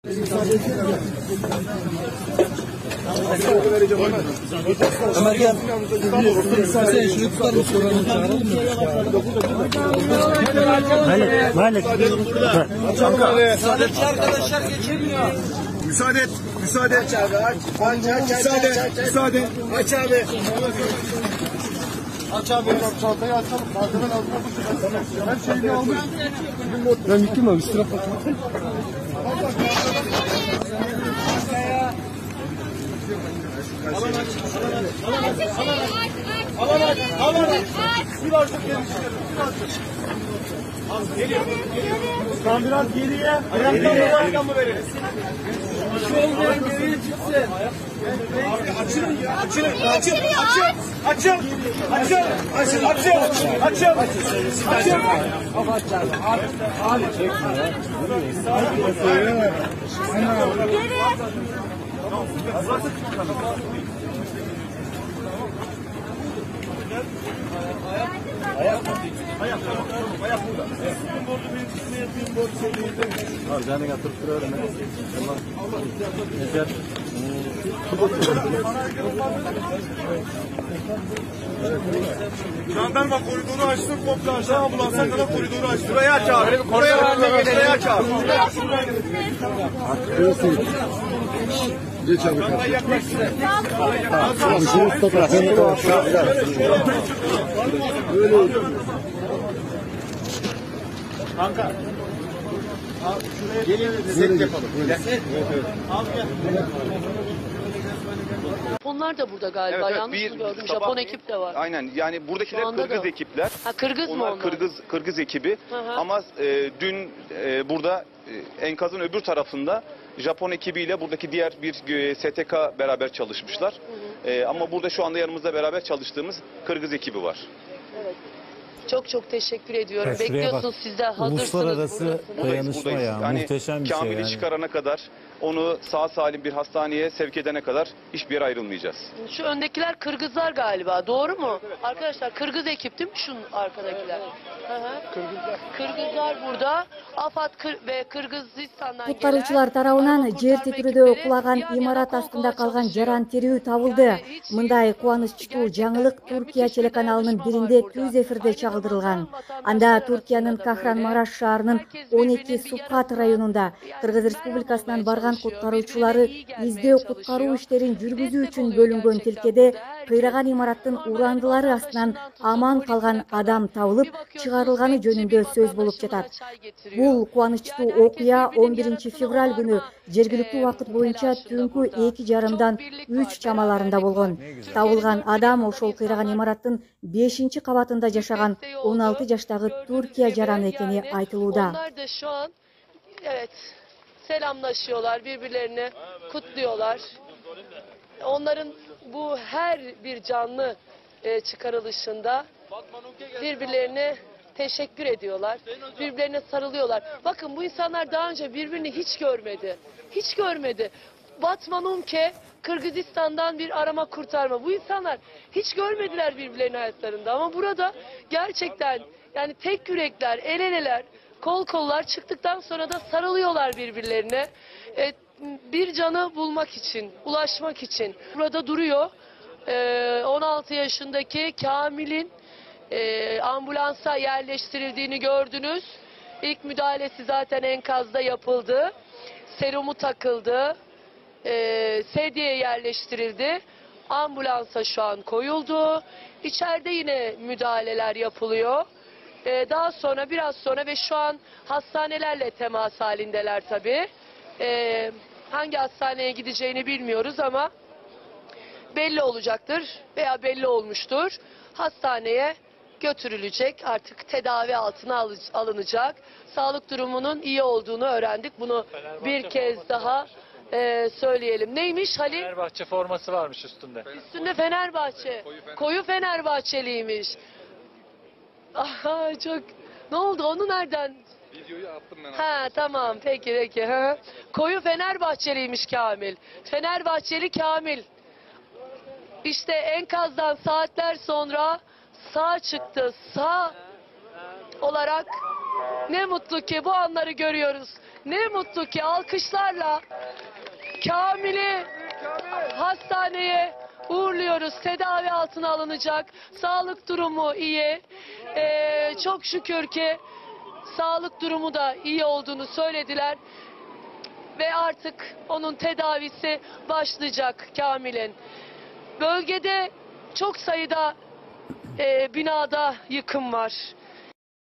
Ömer gel. İstersen şunu tutalım soralım. Malik. Sadece arkadaşlar geçemiyor. Müsaade et. Müsaade. Aç abi aç. Müsaade. Aç abi. Aç abi. Çantayı açalım. Arkadan altına koşacağız. Her şeyini almış. Ben gittim abi. Üstüne bakma. Alan aç. Bir artık geri çıkarın. Tam biraz geriye. Ayaktan mı verin? Olmayan geriye çıksın. Açın. Ayak burada. Sizin borcu benim üstüne yatayım, borcu söyleyeyim. Abi canı yatırıp duruyorum. Yeter. Jandarma koridoru açtım, komple aşağı ambulanslar kadar koridoru açtım. Burayı aç abi. Burayı aç abi. Geç abi. Kanka. Gelin set yapalım. Onlar da burada galiba. Evet, Yanlış mı gördüm? Japon ekip de var. Aynen, yani buradakiler Kırgız ekipler. Ha, Kırgız mı onlar? Kırgız ekibi. Ama dün burada enkazın öbür tarafında Japon ekibiyle buradaki diğer bir STK beraber çalışmışlar. Ama burada şu anda yanımızda beraber çalıştığımız Kırgız ekibi var. Evet. Çok teşekkür ediyorum. Ya bekliyorsunuz siz de hazırsınız. Uluslararası dayanışma ya. Yani Muhteşem bir şey Kamil'i yani. çıkarana kadar, onu sağ salim bir hastaneye sevk edene kadar hiçbir yere ayrılmayacağız. Şu öndekiler Kırgızlar galiba. Doğru mu? Arkadaşlar Kırgız ekip değil mi şu arkadakiler? Kırgızlar burada. AFAD ve Kırgızistan'dan Куткаруучулар тарабынан жер титирүүдө кулаган имарат астында калган жаран тирүү табылды. Мындай кубанычтуу жаңылык Туркия телеканалынын биринде түз эфирде чагылдырылган. Анда Туркиянын Кахранмараш шаарынын 12 Сукат районунда Кыргыз Республикасынан барган куткаруучулары издөө куткаруу иштерин жүргүзүү үчүн бөлүнгөн тилкеде кыйраган имараттын урандылары астынан аман калган адам табылып чыгарылганы жөнүндө сөз болуп жатат. Бул кубанычтуу окуя 11 февраль күнү жергиликтүү убакыт боюнча түнкү 2:30 3 чамаларында болгон. Табылган адам ошол кыйраган имараттын 5-кабатында жашаган 16 жаштагы Туркия жараны экени айтылууда. Onlar da şu an selamlaşıyorlar, birbirlerini kutluyorlar. Onların bu her bir canlı çıkarılışında birbirlerine teşekkür ediyorlar. Birbirlerine sarılıyorlar. Bakın bu insanlar daha önce birbirini hiç görmedi. Hiç görmedi. Batman Umke, Kırgızistan'dan bir arama kurtarma. Bu insanlar hiç görmediler birbirlerini hayatlarında. Ama burada gerçekten yani tek yürekler, el eleler, kol kollar çıktıktan sonra da sarılıyorlar birbirlerine. Bir canı bulmak için, ulaşmak için. Burada duruyor. 16 yaşındaki Kamil'in ambulansa yerleştirildiğini gördünüz. İlk müdahalesi zaten enkazda yapıldı. Serumu takıldı. Sedyeye yerleştirildi. Ambulansa şu an koyuldu. İçeride yine müdahaleler yapılıyor. Daha sonra biraz sonra ve şu an hastanelerle temas halindeler tabii. Hangi hastaneye gideceğini bilmiyoruz ama belli olacaktır veya belli olmuştur. Hastaneye götürülecek, artık tedavi altına alınacak. Sağlık durumunun iyi olduğunu öğrendik. Bunu bir kez daha söyleyelim. Neymiş Halil? Fenerbahçe forması varmış üstünde. Üstünde Fenerbahçe. Koyu Fenerbahçeliymiş. Aha, çok. Ne oldu? Onu nereden? Videoyu attım ben. Ha tamam peki. Ha. Koyu Fenerbahçeliymiş Kamil. Fenerbahçeli Kamil. İşte enkazdan saatler sonra sağ çıktı. Sağ olarak ne mutlu ki bu anları görüyoruz. Ne mutlu ki alkışlarla Kamil'i hastaneye uğurluyoruz. Tedavi altına alınacak. Sağlık durumu iyi. Çok şükür ki sağlık durumu da iyi olduğunu söylediler. Ve artık onun tedavisi başlayacak Kamil'in. Bölgede çok sayıda binada yıkım var.